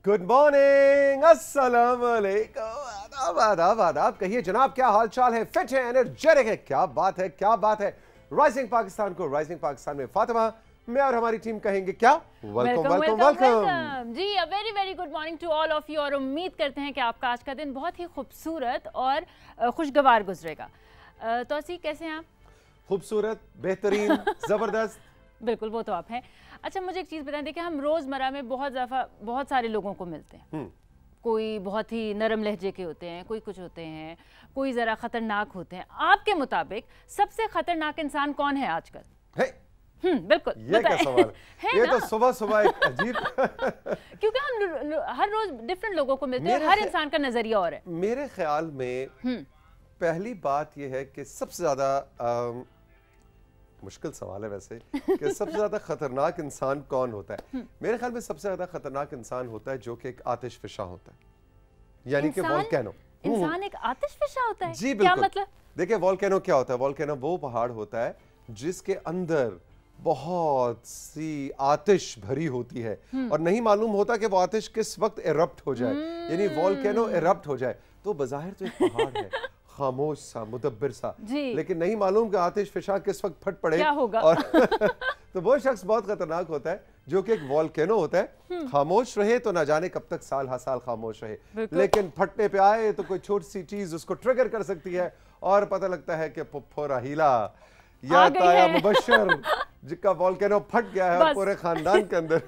Good morning, अस्सलाम वालेकुम, आदाब आदाब। कहिए जनाब, क्या हाल चाल है? फिट है, एनर्जेटिक है? क्या बात है, क्या बात है। राइजिंग पाकिस्तान को राइजिंग पाकिस्तान में फातिमा, मैं और हमारी टीम कहेंगे क्या? वेलकम वेलकम वेलकम जी। A very very good morning to all of you. और उम्मीद करते हैं कि आपका आज का दिन बहुत ही खूबसूरत और खुशगवार गुजरेगा। तौसीक, कैसे हैं आप? खूबसूरत, बेहतरीन, जबरदस्त। बिल्कुल, वो तो आप हैं। अच्छा, मुझे एक चीज़ बताएं, देखिए हम रोज़मर्रा में बहुत सारे लोगों को मिलते हैं। कोई बहुत ही नरम लहजे के होते हैं, कोई कुछ होते हैं, कोई ज़रा ख़तरनाक होते हैं। आपके मुताबिक सबसे ख़तरनाक इंसान कौन है आजकल? बिल्कुल, ये क्या सवाल है? ये तो सुबह सुबह एक अजीब क्योंकि हम हर रोज डिफरेंट लोगों को मिलते हैं, हर इंसान का नजरिया और है। मेरे ख्याल में पहली बात ये है कि सबसे ज्यादा मुश्किल सवाल है वैसे कि सबसे ज्यादा खतरनाक इंसान कौन होता है। मेरे ख्याल में सबसे ज्यादा खतरनाक इंसान होता है जो कि एक आतिशफिशा होता है, यानी कि वोल्केनो। इंसान एक आतिशफिशा होता है? जी क्या बिल्कुल। मतलब? देखिए वोल्केनो क्या होता है? वोल्केनो वो पहाड़ होता है जिसके अंदर बहुत सी आतिश भरी होती है और नहीं मालूम होता कि वो आतिश किस वक्त इरप्ट हो जाए, यानी वोल्केनो इरप्ट हो जाए। तो बज़ाहिर तो एक पहाड़ है, खामोश सा, मुदब्बिर सा, लेकिन नहीं मालूम कि आतिश फिशा किस वक्त फट पड़े, क्या होगा? और तो वो शख्स बहुत खतरनाक होता है जो कि एक वोल्केनो होता है। खामोश रहे तो ना जाने कब तक साल साल खामोश रहे, लेकिन फटने पे आए तो कोई छोटी सी चीज उसको ट्रिगर कर सकती है और पता लगता है कि पुप्पो राहीला या ताया मुबश्शिर जिसका वोल्केनो फट गया है और पूरे खानदान के अंदर।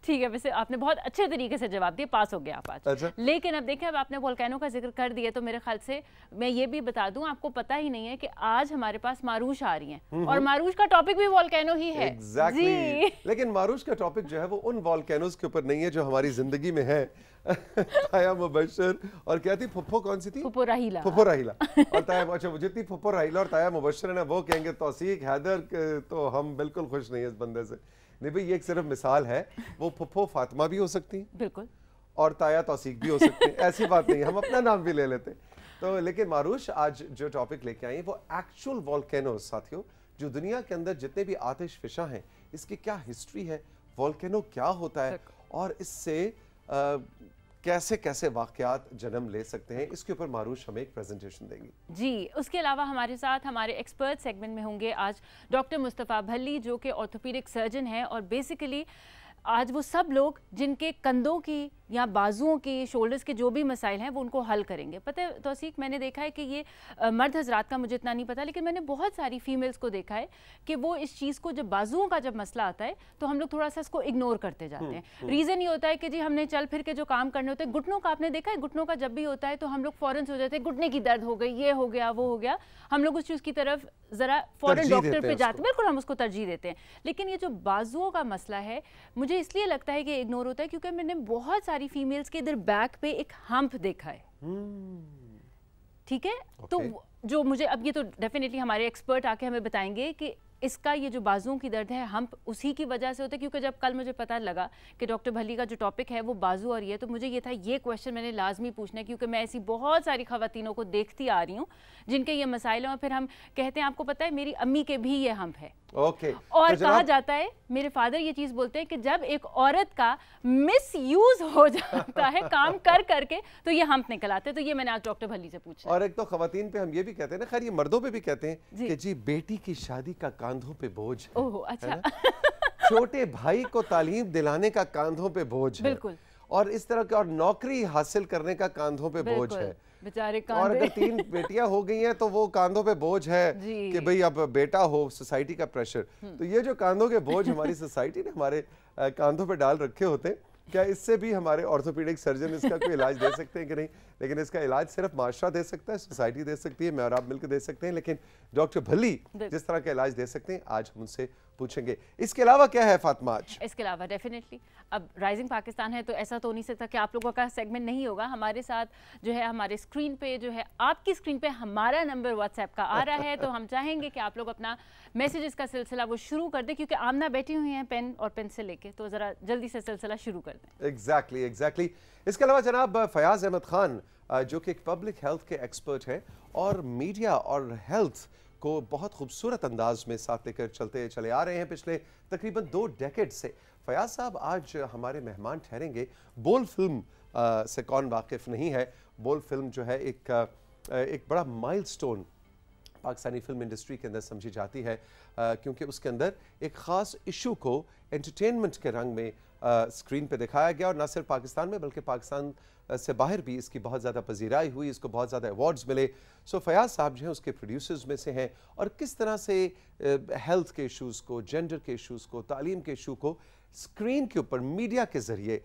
ठीक है, वैसे आपने बहुत अच्छे तरीके से जवाब दिया, पास हो गया आप आज। अच्छा। लेकिन अब देखें, अब आपने वोल्केनो का जिक्र कर दिया तो मेरे ख्याल से मैं ये भी बता दूं, आपको पता ही नहीं है कि आज हमारे पास मारूश आ रही हैं और मारूश का टॉपिक भी वोल्केनो ही है। जी। लेकिन मारूश का टॉपिक जो है वो उन वोल्केनोज के ऊपर नहीं है जो हमारी जिंदगी में है। ताया मुबश्शिर और क्या थी, फुप्पो कौन सी थी? फुप्पो राहीला। फुप्पो राहीला और ताया, अच्छा वो जितनी फुप्पो राहीला और ताया मुबश्शिर है ना, वो कहेंगे तौसीक हैदर, तो हम बिल्कुल खुश नहीं है इस बंदे से। नहीं भाई, ये एक सिर्फ मिसाल है। वो फुप्पो फातिमा भी हो सकती है बिल्कुल, और ताया तौसीक भी हो सकते हैं, ऐसी बात नहीं है, हम अपना नाम भी ले लेते हैं। तो लेकिन मारूश आज जो टॉपिक लेके आई है वो एक्चुअल वोल्केनो साथियों, जो दुनिया के अंदर जितने भी आतिश फिशा हैं, इसकी क्या हिस्ट्री है, वोल्केनो क्या होता है और इससे कैसे कैसे वाकयात जन्म ले सकते हैं, इसके ऊपर मारूश हमें एक प्रेजेंटेशन देंगी। जी। उसके अलावा हमारे साथ हमारे एक्सपर्ट सेगमेंट में होंगे आज डॉक्टर मुस्तफ़ा भल्ली, जो कि ऑर्थोपीडिक सर्जन हैं और बेसिकली आज वो सब लोग जिनके कंधों की या बाजुओं की, शोल्डर्स के जो भी मसाइल हैं वो उनको हल करेंगे। पता है तौसीक, मैंने देखा है कि ये मर्द हजरात का मुझे इतना नहीं पता, लेकिन मैंने बहुत सारी फीमेल्स को देखा है कि वो इस चीज़ को, जब बाजुओं का जब मसला आता है तो हम लोग थोड़ा सा इसको इग्नोर करते जाते हैं। रीज़न ये होता है कि जी हमने चल फिर के जो काम करने होते हैं, घुटनों का आपने देखा है, घुटनों का जब भी होता है तो हम लोग फ़ौरन हो जाते हैं, घुटने की दर्द हो गई, ये हो गया, वो हो गया, हम लोग उस चीज़ की तरफ ज़रा फ़ौरन डॉक्टर पे जाते हैं। बिल्कुल, हम उसको तरजीह देते हैं। लेकिन ये जो बाजुओं का मसला है, मुझे इसलिए लगता है कि इग्नोर होता है क्योंकि मैंने बहुत सारी फीमेल्स के इधर बैक पे एक हम्प देखा है। ठीक है, तो जो मुझे अब, ये तो डेफिनेटली हमारे एक्सपर्ट आके हमें बताएंगे कि इसका ये जो बाजुओं की दर्द है, हम्प उसी की वजह से होता है। क्योंकि जब कल मुझे पता लगा कि डॉक्टर भल्ली का जो टॉपिक है वो बाजू और ये, तो मुझे ये था, ये क्वेश्चन मैंने लाजमी पूछना है क्योंकि मैं ऐसी बहुत सारी खवातीनों को देखती आ रही हूँ जिनके ये मसाइल हैं और फिर हम कहते हैं, आपको पता है मेरी अम्मी के भी ये हम्प है। और कहा जाता है, मेरे फादर ये चीज़ बोलते हैं कि जब एक औरत का मिसयूज हो जाता है काम कर करके तो ये हम्प निकल आते हैं। तो ये मैंने आज डॉक्टर भल्ली से पूछा। और एक तो खवातीन पे हम ये भी कहते हैं ना, खैर ये मर्दों पे भी कहते हैं कि जी बेटी की शादी का कांधों पे बोझ है। ओह अच्छा। छोटे भाई को तालीम दिलाने का कांधों पे बोझ है। बिल्कुल। और इस तरह का, और नौकरी हासिल करने का कांधों पे बोझ है बेचारे। और अगर 3 बेटियां हो गई हैं तो वो कांधों पे बोझ है कि भाई अब बेटा हो, सोसाइटी का प्रेशर। तो ये जो कांधों के बोझ हमारी सोसाइटी ने हमारे कांधों पे डाल रखे होते हैं, क्या इससे भी हमारे ऑर्थोपीडिक सर्जन इसका कोई इलाज दे सकते हैं कि नहीं? लेकिन इसका इलाज सिर्फ माशरा दे सकता है, सोसाइटी दे सकती है, मैं और आप मिलकर दे सकते हैं, लेकिन डॉक्टर भल्ली जिस तरह का इलाज दे सकते हैं आज हम उनसे पूछेंगे। इसके अलावा क्या है फातिमा आज? इसके अलावा डेफिनेटली अब राइजिंग पाकिस्तान है तो ऐसा तो नहीं सकता कि आप लोगों का सेगमेंट नहीं होगा। हमारे साथ जो है, हमारे स्क्रीन पे जो है, आपकी स्क्रीन पे हमारा नंबर व्हाट्सएप का आ रहा है, तो हम चाहेंगे कि आप लोग अपना मैसेजेस का सिलसिला वो शुरू कर दें क्योंकि आमना बैठी हुई हैं पेन और पेंसिल लेके, तो ज़रा जल्दी से सिलसिला शुरू कर दें। एग्जैक्टली। इसके अलावा जनाब फयाज अहमद खान जो कि एक पब्लिक हेल्थ के एक्सपर्ट हैं और मीडिया और हेल्थ को बहुत खूबसूरत अंदाज में साथ लेकर चलते चले आ रहे हैं पिछले तकरीबन 2 डेकेड से। फयाज साहब आज हमारे मेहमान ठहरेंगे। बोल फिल्म से कौन वाकिफ़ नहीं है। बोल फिल्म जो है एक बड़ा माइलस्टोन पाकिस्तानी फिल्म इंडस्ट्री के अंदर समझी जाती है, क्योंकि उसके अंदर एक ख़ास इशू को एंटरटेनमेंट के रंग में स्क्रीन पे दिखाया गया, और न सिर्फ पाकिस्तान में बल्कि पाकिस्तान से बाहर भी इसकी बहुत ज़्यादा पजीराई हुई, इसको बहुत ज़्यादा अवार्ड्स मिले। सो फयाज साहब जो हैं उसके प्रोड्यूसर्स में से हैं, और किस तरह से हेल्थ के इशूज़ को, जेंडर के इशूज़ को, तालीम के इशू को स्क्रीन के ऊपर मीडिया के ज़रिए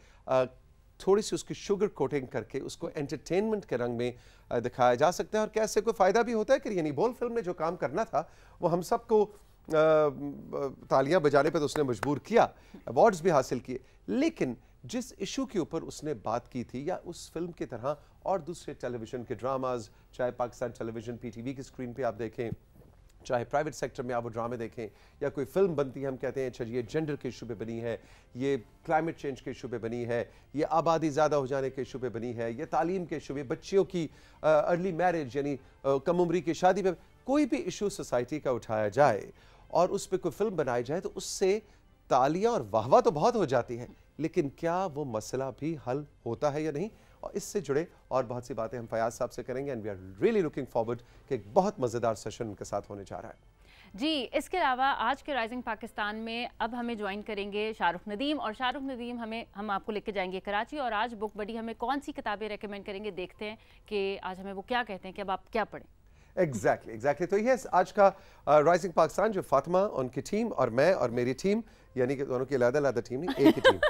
थोड़ी सी उसकी शुगर कोटिंग करके उसको एंटरटेनमेंट के रंग में दिखाया जा सकता है, और कैसे कोई फ़ायदा भी होता है कि यानी बोल फिल्म ने जो काम करना था वो हम सबको तालियां बजाने पे तो उसने मजबूर किया, अवार्ड्स भी हासिल किए, लेकिन जिस इशू के ऊपर उसने बात की थी, या उस फिल्म की तरह और दूसरे टेलीविज़न के ड्रामाज, चाहे पाकिस्तान टेलीविज़न PTV की स्क्रीन पे आप देखें, चाहे प्राइवेट सेक्टर में आप वो ड्रामे देखें, या कोई फिल्म बनती है हम कहते हैं अच्छा ये जेंडर के इशू पे बनी है, ये क्लाइमेट चेंज के इशू पे बनी है, ये आबादी ज़्यादा हो जाने के इशू पे बनी है, ये तालीम के इशू पे, बच्चियों की अर्ली मैरिज यानी कम उम्री की शादी पे, कोई भी इशू सोसाइटी का उठाया जाए और उस पर कोई फिल्म बनाई जाए तो उससे तालियां और वाहवा तो बहुत हो जाती है, लेकिन क्या वो मसला भी हल होता है या नहीं? और इससे जुड़े और बहुत सी बातें हम फयाज साहब से करेंगे, and we are really looking forward कि एक बहुत मज़ेदार सेशन उनके साथ होने जा रहा है। जी, इसके अलावा आज के राइजिंग पाकिस्तान में अब हमें ज्वाइन करेंगे शाहरुख नदीम, और शाहरुख नदीम हम आपको लेके जाएंगे कराची, और आज बुक बडी हमें कौन सी किताबें रेकमेंड करेंगे, देखते हैं कि आज हमें वो क्या कहते हैं कि अब आप क्या पढ़ें। एग्जैक्टली तो ये आज का राइजिंग पाकिस्तान जो फातिमा, उनकी टीम और मैं और मेरी टीम, यानी कि दोनों की अलग-अलग टीम नहीं, एक ही टीम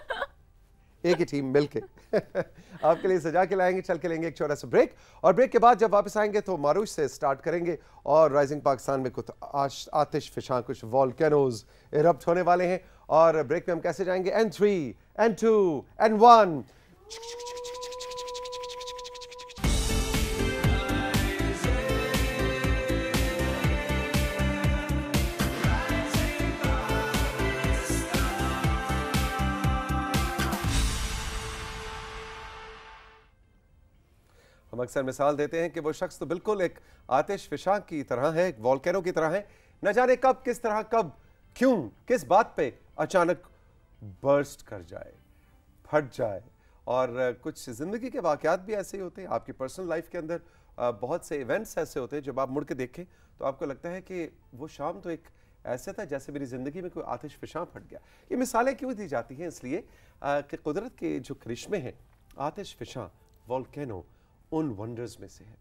एक ही टीम मिलके आपके लिए सजा के लाएंगे। चल के लेंगे एक छोटा सा ब्रेक, और ब्रेक के बाद जब वापस आएंगे तो मारूश से स्टार्ट करेंगे, और राइजिंग पाकिस्तान में कुछ आतिश फिशां, कुछ वॉल्केनोज इरप्ट होने वाले हैं, और ब्रेक में हम कैसे जाएंगे, N3 N2 N1। हम अक्सर मिसाल देते हैं कि वो शख्स तो बिल्कुल एक आतिश फिशां की तरह है, एक वॉल्केनो की तरह है, न जाने कब, किस तरह, कब, क्यों, किस बात पे अचानक बर्स्ट कर जाए, फट जाए। और कुछ ज़िंदगी के वाक़यात भी ऐसे ही होते हैं, आपकी पर्सनल लाइफ के अंदर बहुत से इवेंट्स ऐसे होते हैं जब आप मुड़ के देखें तो आपको लगता है कि वो शाम तो एक ऐसे था जैसे मेरी ज़िंदगी में कोई आतिश फिशां फट गया। ये मिसालें क्यों दी जाती हैं? इसलिए कि कुदरत के जो करिश्मे हैं, आतिश फिशां, वॉल्केनो उन वंडर्स में से है,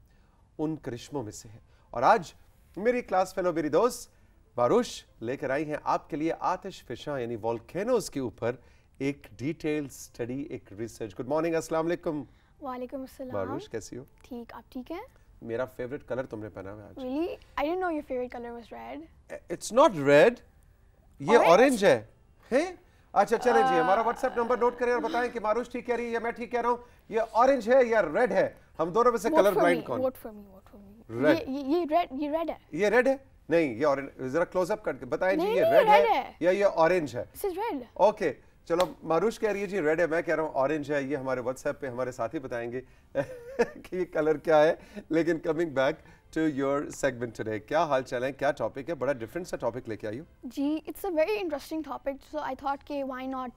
उन करिश्मों में से है। और आज मेरी क्लास फेलो, मेरी दोस्त बारूश लेकर आई हैं आपके लिए आतिश फिशां यानी वॉल्केनोज के ऊपर एक डिटेल स्टडी, एक रिसर्च। गुड मॉर्निंग, अस्सलाम वालेकुम। वालेकुम अस्सलाम। बारूश कैसी हो? ठीक, आप ठीक हैं? मेरा फेवरेट कलर तुमने पहना हुआ है आज। Really? I didn't know your favorite color was red. It's not red, ये ऑरेंज है। हैं? अच्छा चलें जी, हमारा व्हाट्सएप नंबर नोट करें और बताएं कि मारूश ठीक कह रही है या मैं ठीक कह रहा हूँ, ये ऑरेंज है या रेड है? हम दोनों में से कलर ब्लाइंड कौन? Vote for me, vote for me. Red. ये red है। ये रेड है? नहीं, ये ऑरेंज। जरा क्लोज अप करके बताएं जी, ये नहीं, रेड red है या ये ऑरेंज है? This is red. ओके चलो, मारूश कह रही है जी रेड है, मैं कह रहा हूँ ऑरेंज है। ये हमारे व्हाट्सएप पे हमारे साथी बताएंगे कि ये कलर क्या है। लेकिन coming back to your segment today, क्या हाल चाल है, क्या टॉपिक है? बड़ा डिफरेंट सा टॉपिक लेके आई हो जी। It's a very interesting topic, so I thought कि why not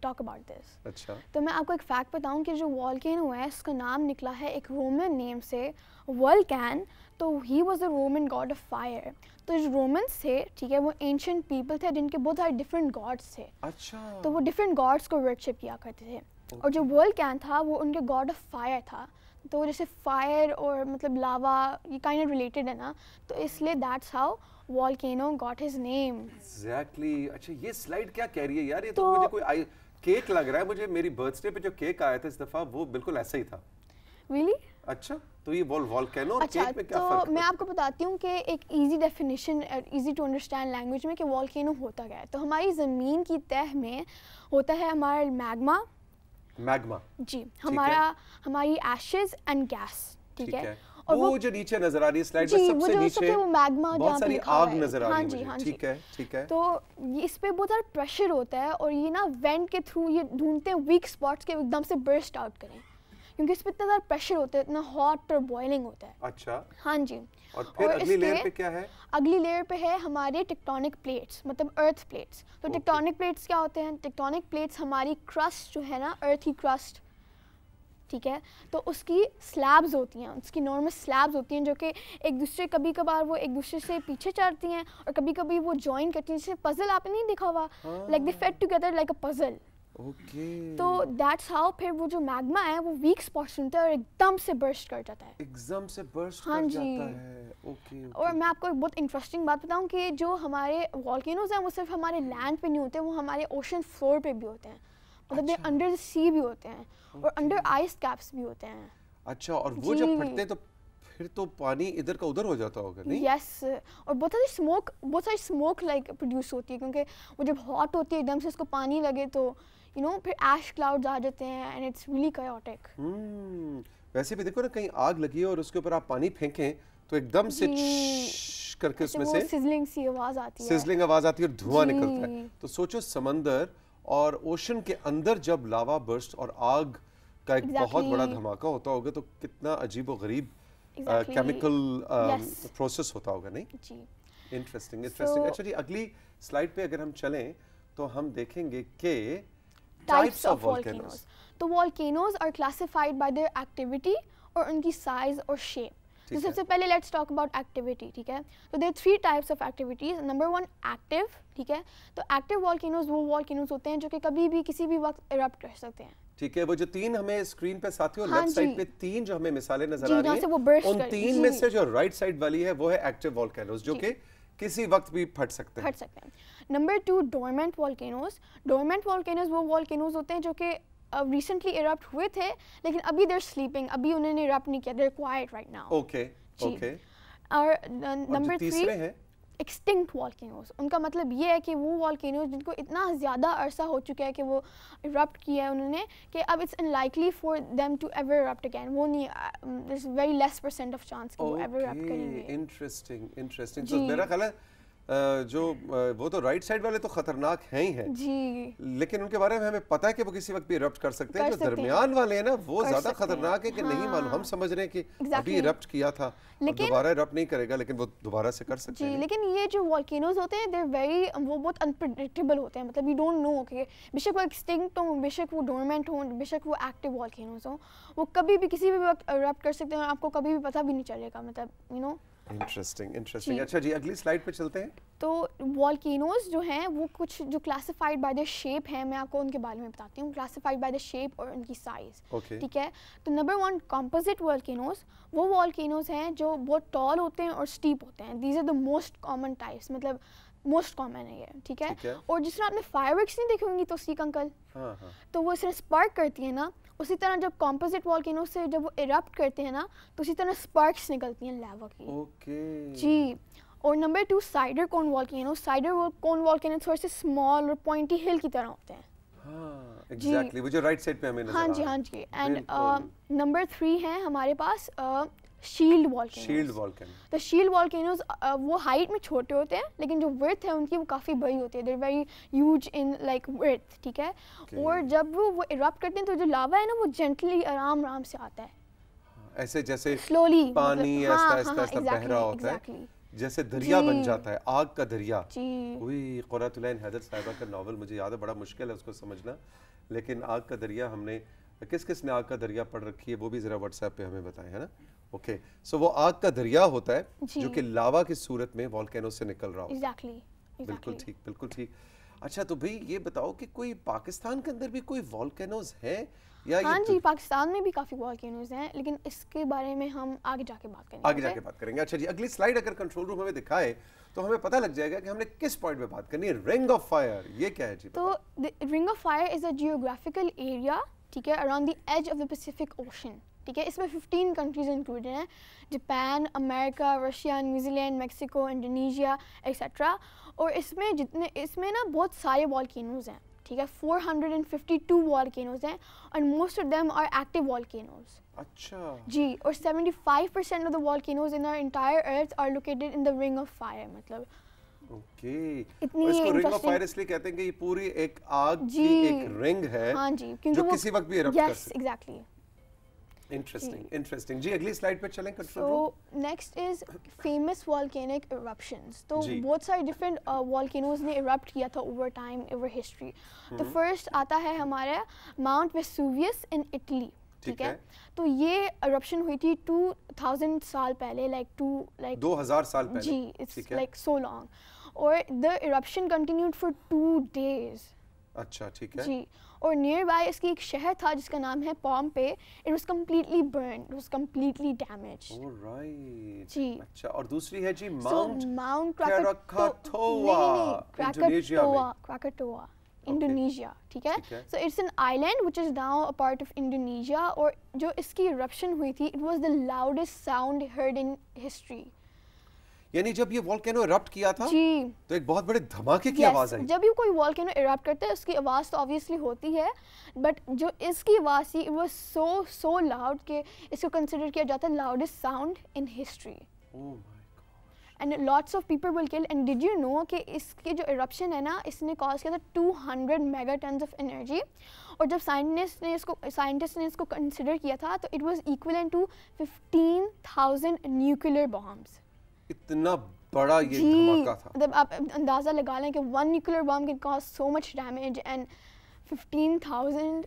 talk about this. अच्छा, तो मैं आपको एक फैक्ट बताऊं कि जो वॉल्केनो है इसका नाम निकला है एक रोमन नेम से, वोल्कैन। तो he was the Roman God of fire. तो जो रोमन्स थे, ठीक है, वो एंशिएंट पीपल थे जिनके बहुत सारे डिफरेंट गॉड्स थे। अच्छा, तो वो डिफरेंट गॉड्स को वर्शिप किया करते थे। और जो वोल्कैन था वो उनके गॉड ऑफ फायर था। तो जैसे फायर और मतलब लावा ये काइंड ऑफ रिलेटेड है ना, तो इसलिए that's how volcano got his name. Exactly. अच्छा, ये स्लाइड क्या कह रही है यार? ये तो मुझे कोई केक लग रहा है। मुझे मेरी बर्थडे पे जो केक आया था इस दफा वो बिल्कुल ऐसा ही था। Really? अच्छा, तो ये वॉल्केनो और अच्छा, केक में क्या तो फर्क है? मैं आपको बताती हूँ कि एक easy definition, easy to understand language में कि वॉल्केनो होता क्या है। तो हमारी ज़मीन की तह में होता है हमारा मैग्मा जी, हमारी एशेज एंड गैस, ठीक है। और वो जो नीचे नजर आ रही है स्लाइड में सबसे नीचे वो मैग्मा बहुत सारी आग नजर आ रही है। हाँ ठीक है, ठीक है। तो इस पे बहुत सारा प्रेशर होता है और ये ना वेंट के थ्रू ये ढूंढते हैं वीक स्पॉट्स के एकदम से बर्स्ट आउट करें, क्योंकि इस पे इतना ज़्यादा प्रेशर होता है, इतना हॉट और बॉइलिंग होता है. अच्छा. हाँ जी. और फिर अगली लेयर पे क्या है? अगली लेयर पे है हमारे टेक्टोनिक प्लेट्स, मतलब अर्थ प्लेट्स. तो टेक्टोनिक प्लेट्स क्या होते हैं? टेक्टोनिक प्लेट्स हमारी क्रस्ट जो है ना, अर्थ की क्रस्ट, ठीक है, तो उसकी स्लैब्स होती हैं, उसकी नॉर्मल स्लैब्स होती हैं जो कि एक दूसरे, कभी कभार वो एक दूसरे से पीछे चढ़ती हैं और कभी कभी वो जॉइन करती हैं. जैसे पजल आपने नहीं देखा हुआ, like they fit together like a puzzle. तो दैट्स हाउ फिर वो जो मैग्मा है वो वीक स्पॉट्स सुनता है और एकदम से बर्स्ट कर जाता है. एकदम से बर्स्ट कर जाता है. ओके. और मैं आपको एक बहुत इंटरेस्टिंग बात बताऊं कि जो हमारे वॉल्केनोज हैं वो सिर्फ हमारे लैंड पे नहीं होते, वो हमारे ओशन फ्लोर पे भी होते हैं. मतलब ये अंडर द सी भी होते हैं और अंडर आइस कैप्स भी होते हैं. अच्छा. और वो जब फटते हैं तो फिर तो पानी इधर का उधर हो जाता होगा, नहीं? यस. और बहुत सारी स्मोक लाइक प्रोड्यूस होती है क्योंकि वो जब हॉट होती है एकदम से उसको पानी लगे तो यू नो फिर ऐश क्लाउड्स आ जाते हैं एंड इट्स रियली कायोटिक. वैसे भी देखो ना, कहीं आग लगी है और उसके ऊपर आप पानी फेंकें तो एकदम से करके उसमें से सिजलिंग सी आवाज आती है. सिजलिंग आवाज आती है और धुआं निकलता है. तो सोचो समंदर और ओशन के अंदर जब लावा बर्स्ट और आग का एक बहुत बड़ा धमाका होता होगा तो कितना अजीब और गरीब केमिकल प्रोसेस होता होगा, नहीं? जी. इंटरेस्टिंग. अच्छा जी, अगली स्लाइड पे अगर हम चलें तो हम देखेंगे कि टाइप्स ऑफ वोल्केनोज. तो volcanoes are classified by their activity और उनकी साइज और शेप. तो सबसे पहले लेट्स टॉक अबाउट एक्टिविटी. ठीक है, तो there 3 types of activities. Number 1 active. ठीक है, तो एक्टिव वोल्केनोज वो वोल्केनोज होते हैं जो कि कभी भी किसी भी वक्त इरप्ट कर सकते हैं. ठीक है, वो जो 3 हमें स्क्रीन पे साथियों लेफ्ट साइड पे 3 जो हमें मिसालें नजर आ रही हैं, उन 3 में से जो राइट साइड वाली है वो है एक्टिव वोल्केनोज जो कि किसी वक्त भी फट सकते हैं. Number 2 dormant volcanoes. Dormant volcanoes वो वोल्केनोज होते हैं जो कि रिसेंटली इरप्ट हुए थे लेकिन अभी देयर स्लीपिंग, अभी उन्होंने इरप्ट नहीं किया, they're quite right now. Okay. और नंबर 3 है एक्सटिंक्ट वोल्केनोज. उनका मतलब ये है कि वो वोल्केनोज जिनको इतना ज़्यादा अरसा हो चुका है कि वो इरप्ट किया है उन्होंने कि अब it's unlikely for them to ever erupt again. वो नहीं, there is very less % of chance कि वो एवर इरप्ट करेंगे. इंटरेस्टिंग. तो मेरा ख्याल है जो वो तो राइट साइड वाले तो खतरनाक हैं ही हैं जी, लेकिन उनके बारे में हमें पता है कि वो किसी वक्त भी इरप्ट कर सकते हैं. जो दरमियान वाले हैं ना वो ज्यादा खतरनाक है कि नहीं मालूम. हम समझ रहे हैं कि अभी इरप्ट किया था और दोबारा इरप्ट नहीं करेगा लेकिन वो दोबारा से कर सकते हैं. लेकिन ये जो वोल्केनोज होते हैं वो बहुत अनप्रेडिक्टेबल होते हैं. मतलब यू डोंट नो कि बेशक वो एक्सटिंक्ट हो, बेशक वो डोरमेंट हो, बेशक वो एक्टिव वोल्केनोज हो, वो कभी भी किसी भी वक्त इरप्ट कर सकते हैं और आपको कभी भी पता भी नहीं चलेगा. मतलब यू नो. इंटरेस्टिंग. अच्छा जी, अगली स्लाइड पे चलते हैं. तो वोल्केनोज जो हैं वो कुछ जो क्लासिफाइड बाय द शेप है, मैं आपको उनके बारे में बताती हूँ. क्लासिफाइड बाय द शेप और उनकी साइज. ठीक है, तो नंबर 1 कंपोजिट वोल्केनोज. वो वोल्केनोज हैं जो बहुत टॉल होते हैं और स्टीप होते हैं. These are the most common types, मतलब मोस्ट कॉमन है ये. ठीक है, और जिस तरह आपने फायरवर्क्स नहीं देखे होंगी तो सीक अंकल, तो वो इसे स्पार्क करती है ना, उसी तरह जब कंपोजिट वोल्केनोज से जब वो इरप्ट करते हैं ना तो उसी तरह स्पार्क्स निकलती हैं लावा की. ओके जी. और नंबर 2 साइडर कोन वोल्केनो. साइडर कोन वोल्केनो थोड़े से स्मॉल और पॉइंटी हिल की तरह होते हैं. हाँ, एग्जैक्टली. वो जो राइट साइड पे हमें नजर आ रहा है. हाँ जी. एंड नंबर 3 है हमारे पास शील्ड वोल्केनो. तो शील्ड वोल्केनोज वो हाइट में छोटे होते हैं लेकिन जो विड्थ है उनकी वो काफ़ी बड़ी होती है. They are very huge in like width. ठीक है, और जब वो इरप्ट करते हैं तो जो लावा है ना वो जेंटली आराम से आता है, ऐसे जैसे स्लोली पानी ऐसा बह रहा होता है, जैसे दरिया बन जाता है, आग का दरिया. वही क़ुर्रतुल-ऐन हैदर साहिबा का नॉवल मुझे याद है, बड़ा मुश्किल है उसको समझना, लेकिन आग का दरिया हमने किस ने आग का दरिया पढ़ रखी है वो भी जरा व्हाट्सएप पे हमें बताएं, है ना. ओके, सो वो आग का दरिया होता है जो कि लावा की सूरत में वोल्केनो से निकल रहा होता है. बिल्कुल ठीक. अच्छा, तो भाई ये बताओ कि कोई पाकिस्तान के अंदर भी कोई वोल्केनोज है या? हाँ जी, पाकिस्तान में भी काफी वोल्केनोज हैं लेकिन इसके बारे में हम आगे जाके बात करेंगे. अच्छा जी, अगली स्लाइड अगर कंट्रोल रूम हमें दिखाए तो हमें पता लग जाएगा कि हमने किस पॉइंट पे बात करनी है. रिंग ऑफ फायर, ये क्या है जी? तो ring of fire is a geographical area, ठीक है, around the edge of the Pacific Ocean. ठीक है, इसमें 15 कंट्रीज इंक्लूडेड हैं. Japan, America, Russia, New Zealand, Mexico, Indonesia etcetera. और इसमें ना बहुत सारे वोल्केनोज हैं. ठीक है, 452 वोल्केनोज हैं और most of them are active volcanoes. अच्छा जी, और 75% of the volcanoes in our entire earth are located in the ring of fire. मतलब ओके, इसको रिंग ऑफ फायर इसलिए कहते हैं कि ये पूरी एक आग की एक रिंग है. हाँ जी, जो किसी वक्त भी इरप्ट कर सकती है. एग्जैक्टली. इंटरेस्टिंग जी, अगली स्लाइड पे चलें control room. So next is famous volcanic eruptions. तो बहुत सारे different volcanoes ने erupt किया था over time, over history. तो first आता है हमारा Mount Vesuvius in Italy. ठीक है, तो ये eruption हुई थी 2000 साल पहले, like 2000 साल पहले जी, it's like so long. और the eruption continued for 2 days. अच्छा, ठीक है जी, और नियर बाय इसकी एक शहर था जिसका नाम है Pompeii. It was completely burn, it was completely damaged. Alright जी. अच्छा, और दूसरी है जी माउंट Krakatoa, इंडोनेशिया. ठीक है, so it's an island which is now a part of Indonesia. और जो इसकी इरप्शन हुई थी, it was the loudest sound heard in history. यानी जब ये वोल्केनो इरप्ट किया था जी, तो एक बहुत बड़े धमाके की आवाज आई. जब भी कोई वोल्केनो इरप्ट करता है उसकी आवाज तो ऑब्वियसली होती है, बट जो इसकी आवाज थी, इट वाज सो लाउड कि इसको कंसीडर किया जाता है loudest sound in history. Oh and lots of people will kill. And did you know कि इसकी जो इरप्शन है ना, इसने कॉज किया था 200 मेगाटन्स ऑफ एनर्जी. और जब साइंटिस्ट ने इसको कंसिडर किया था, तो it was equivalent to 15,000 nuclear bombs. इतना बड़ा ये धमाका था. मतलब आप अंदाजा लगा लें कि 1 nuclear bomb can cause so much damage, and 15,000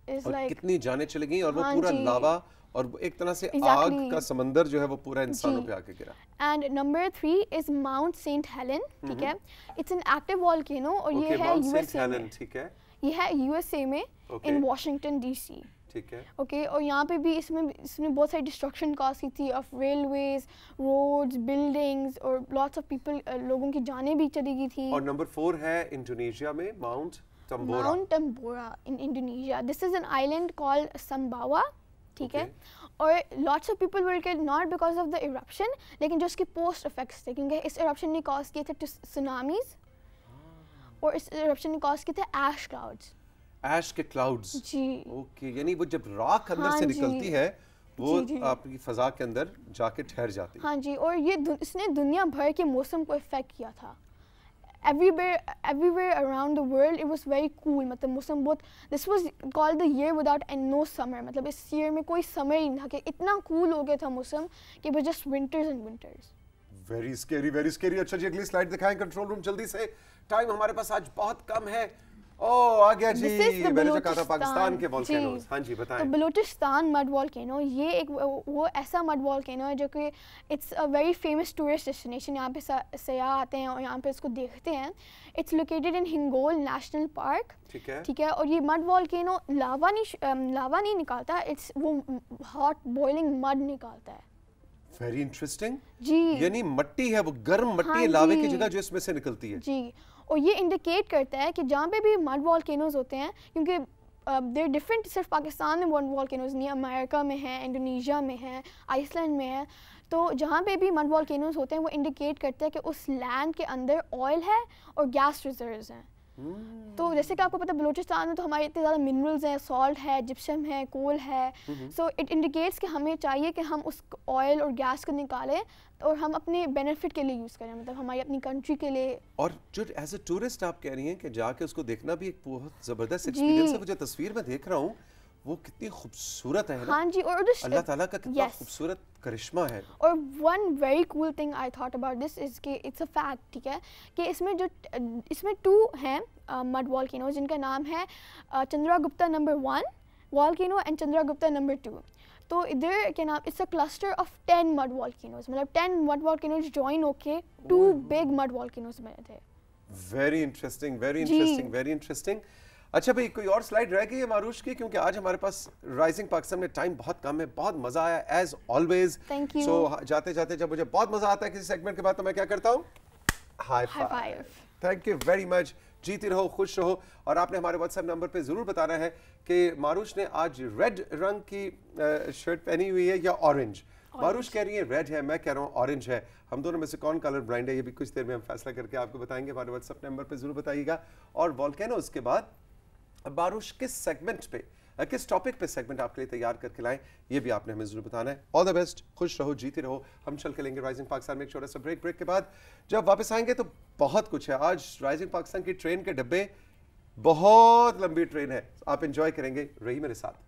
is like कितनी जानें चली गई. और वो पूरा लावा और एक तरह से आग का समंदर जो है वो पूरा इंसानों पे आके गिरा. And number 3 is Mount Saint Helen. ठीक है, इट्स एन एक्टिव वोल्केनो और ये है यूएसए में. ठीक है, ये है यूएसए में इन वाशिंगटन डीसी. ठीक है, ओके. और यहाँ पे भी इसने बहुत सारी डिस्ट्रक्शन कॉज की थी ऑफ रेलवेज, रोड्स, बिल्डिंग्स, और लॉट्स ऑफ पीपल, लोगों की जानें भी चली गई थी. और नंबर 4 है इंडोनेशिया में Mount Tambora in Indonesia. This is an island called Sumbawa. ठीक है, और lots of people were killed not because of the eruption, लेकिन जो इसके पोस्ट इफेक्ट्स थे, क्योंकि इस इरप्शन ने कॉज किए थे सुनामीज, और इस इरप्शन ने कॉज किए थे ऐश क्लाउड्स. ऐश के क्लाउड्स. जी. ओके, यानी वो जब राख अंदर से निकलती है वो आपकी फजा के अंदर जाके ठहर जाती है. हाँ जी, और ये इसने दुनिया भर के मौसम को इफेक्ट किया था. everywhere around the world it was very cool. मतलब मौसम बहुत, this was called the year without no summer. मतलब इस year में कोई summer ही नहीं था, कि इतना cool हो गया था मौसम कि बस just winters and winters. Very scary, very scary. अच्छा जी, अगली स्लाइड दिखाएं कंट्रोल रूम जल्दी से. टाइम हमारे पास आज बहुत कम है. ओह, आ गया जी. मैंने जो कहा था पाकिस्तान के वोल्केनोस. हाँ जी, बताएं. तो बलूचिस्तान मड वोल्केनो, ये एक वो ऐसा मड वोल्केनो है जो कि it's a very famous tourist destination. यहाँ पे सयाह आते हैं और यहाँ पे इसको देखते हैं. It's located in Hingol national park. ठीक है, और ये मड वोल्केनो लावा नहीं निकालता, इट्स वो हॉट बॉइलिंग मड निकालता है. वेरी इंटरेस्टिंग जी. यानी मट्टी है, वो गर्म मट्टी है लावे की जगह जो इसमें से निकलती है. जी, और ये इंडिकेट करता है कि जहाँ पे भी मड वोल्केनोज होते हैं, क्योंकि देयर डिफरेंट, सिर्फ पाकिस्तान में वोल्केनोज नहीं, अमेरिका में है, इंडोनेशिया में है, आइसलैंड में है. तो जहाँ पे भी मड वोल्केनोज होते हैं वो इंडिकेट करते हैं कि उस लैंड के अंदर ऑयल है और गैस रिजर्व्स हैं. तो जैसे कि आपको पता है बलूचिस्तान में तो हमारे इतने ज़्यादा मिनरल्स हैं, सॉल्ट है, जिप्सम है, कोल है. सो इट इंडिकेट्स कि हमें चाहिए कि हम उस ऑयल और गैस को निकालें और हम अपने बेनिफिट के लिए यूज़ करें, मतलब हमारी अपनी कंट्री के लिए. और जो एज ए टूरिस्ट आप कह रही हैं कि जाके उसको देखना भी एक बहुत ज़बरदस्त एक्सपीरियंस है. वो जो तस्वीर में देख रहा हूँ वो कितनी खूबसूरत है ना. हाँ जी, और अल्लाह ताला का कितना खूबसूरत करिश्मा है. और one very cool thing I thought about this is कि इट्स अ फैक्ट. ठीक है, कि इसमें 2 हैं मड वोल्केनो जिनका नाम है Chandragupta number 1 volcano and Chandragupta number 2. तो इधर क्या नाम, it's a cluster of 10 mud volcanoes. मतलब 10 मड वोल्केनोज जॉइन होके 2 बिग मड वोल्केनोज बने थे. Very interesting, very interesting, very interesting. अच्छा भाई, कोई और स्लाइड रह गई है मारूश की, क्योंकि आज हमारे पास राइजिंग पाकिस्तान में टाइम बहुत कम है. बहुत मजा आया as always. Thank you. So जाते जाते जब मुझे बहुत मजा आता है किसी सेगमेंट के बाद, तो मैं क्या करता हूँ, high five. Thank you very much. जीती रहो, खुश रहो. और आपने हमारे व्हाट्सएप नंबर पे जरूर बताना है कि मारूश ने आज रेड रंग की शर्ट पहनी हुई है या ऑरेंज. मारूश कह रही है रेड है, मैं कह रहा हूँ ऑरेंज है. हम दोनों में से कौन कलर ब्लाइंड है ये भी कुछ देर में हम फैसला करके आपको बताएंगे. हमारे व्हाट्सएप नंबर पे जरूर बताइएगा. और वोल्केनोस के बाद मारूश किस सेगमेंट पे, किस टॉपिक पे सेगमेंट आपके लिए तैयार करके लाएं, ये भी आपने हमें जरूर बताना है. ऑल द बेस्ट, खुश रहो, जीते रहो. हम चल के लेंगे राइजिंग पाकिस्तान में एक छोटा सा ब्रेक के बाद जब वापस आएंगे तो बहुत कुछ है. आज राइजिंग पाकिस्तान की ट्रेन के डब्बे, बहुत लंबी ट्रेन है, आप एंजॉय करेंगे. रही मेरे साथ.